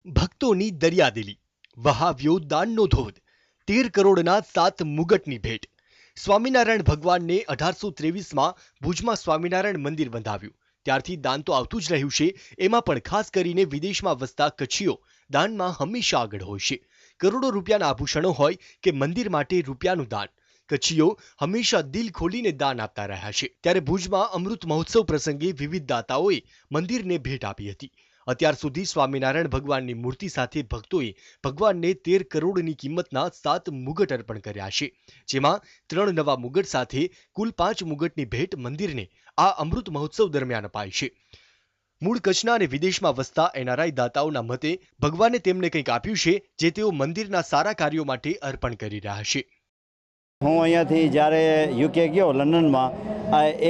ભક્તોની દરિયાદિલી, વહાવ્યો દાનનો ધોધ, 13 કરોડના 7 મુગટની ભેટ. સ્વામિનારાયણ ભગવાનને 1823માં ભુજમાં સ્વામિનારાયણ મંદિર બંધાવ્યું. ત્યારથી દાન તો આવતું જ રહ્યું છે. એમાં પણ ખાસ કરીને વિદેશમાં વસતા કચ્છીઓ દાનમાં હંમેશા આગળ હોય છે. કરોડો રૂપિયાના આભૂષણો હોય કે મંદિર માટે રૂપિયાનું દાન, કચ્છીઓ હંમેશા દિલ ખોલીને દાન આપતા રહ્યા છે. ત્યારે ભુજમાં અમૃત મહોત્સવ પ્રસંગે વિવિધ દાતાઓએ મંદિરને ભેટ આપી હતી. અત્યાર સુધી સ્વામિનારાયણ ભગવાનની મૂર્તિ સાથે ભક્તોએ ભગવાનને 13 કરોડની કિંમતના 7 મુગટ અર્પણ કર્યા છે. જેમાં 3 નવા મુગટ સાથે કુલ 5 મુગટની ભેટ મંદિરને આ અમૃત મહોત્સવ દરમિયાન અપાઈ છે. મૂળ કચ્છના અને વિદેશમાં વસતા એનઆરઆઈ દાતાઓના મતે ભગવાને તેમને કંઈક આપ્યું છે જે તેઓ મંદિરના સારા કાર્યો માટે અર્પણ કરી રહ્યા છે. હું અહીંયાથી જ્યારે યુકે ગયો લંડનમાં,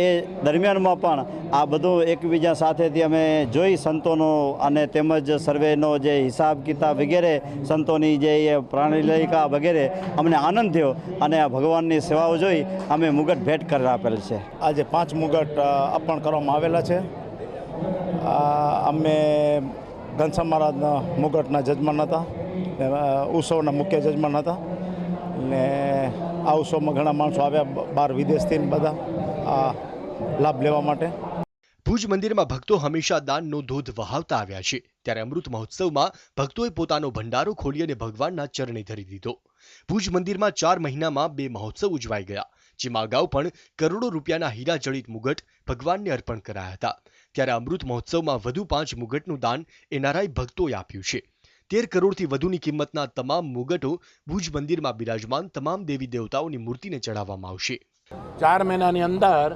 એ દરમિયાનમાં પણ આ બધું એકબીજા સાથેથી અમે જોઈ સંતોનો અને તેમજ સર્વેનો જે હિસાબ કિતાબ વગેરે સંતોની જે પ્રાણિલયિકા વગેરે અમને આનંદ થયો અને આ ભગવાનની સેવાઓ જોઈ અમે મુગટ ભેટ કરી આપેલ છે. આજે 5 મુગટ અર્પણ કરવામાં આવેલા છે. અમે ઘનશ્યામ મહારાજના મુગટના જજમાન હતા, ઉત્સવના મુખ્ય જજમાન હતા ને આ ઉત્સવમાં ઘણા માણસો આવ્યા બહાર વિદેશથી બધા આ લાભ લેવા માટે. ભુજ મંદિરમાં ભક્તો હંમેશા દાનનો ધોધ વહાવતા આવ્યા છે. ત્યારે અમૃત મહોત્સવમાં ભક્તોએ પોતાનો ભંડારો ખોલી અને ભગવાનના ચરણે ધરી દીધો. ભુજ મંદિરમાં 4 મહિનામાં 2 મહોત્સવ ઉજવાઈ ગયા, જેમાં અગાઉ પણ કરોડો રૂપિયાના હીરા જડિત મુગટ ભગવાનને અર્પણ કરાયા હતા. ત્યારે અમૃત મહોત્સવમાં વધુ 5 મુગટનું દાન એનઆરઆઈ ભક્તોએ આપ્યું છે. 13 કરોડથી વધુની કિંમતના તમામ મુગટો ભુજ મંદિરમાં બિરાજમાન તમામ દેવી દેવતાઓની મૂર્તિને ચડાવવામાં આવશે. 4 મહિનાની અંદર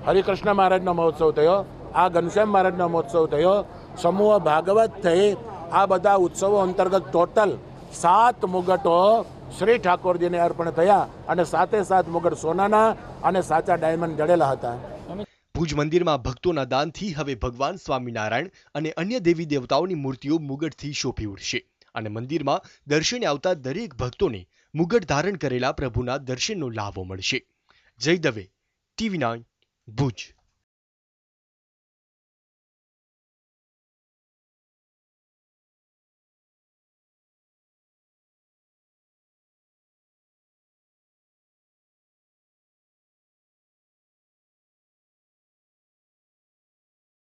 હરિકૃષ્ણ મહારાજનો મહોત્સવ થયો, આ ઘનશ્યામ મહારાજનો મહોત્સવ થયો, સમૂહ ભાગવત થઈ. આ બધા ઉત્સવો અંતર્ગત ટોટલ 7 મુગટો શ્રી ઠાકોરજીને અર્પણ થયા અને 7 મુગટ સોનાના અને સાચા ડાયમંડ જડેલા હતા. ભુજ મંદિરમાં ભક્તોના દાનથી હવે ભગવાન સ્વામિનારાયણ અને અન્ય દેવી દેવતાઓની મૂર્તિઓ મુગટથી શોભી ઉઠશે અને મંદિરમાં દર્શને આવતા દરેક ભક્તોને મુગટ ધારણ કરેલા પ્રભુના દર્શનનો લાભો મળશે. જય દવે, TV9 ભુજ.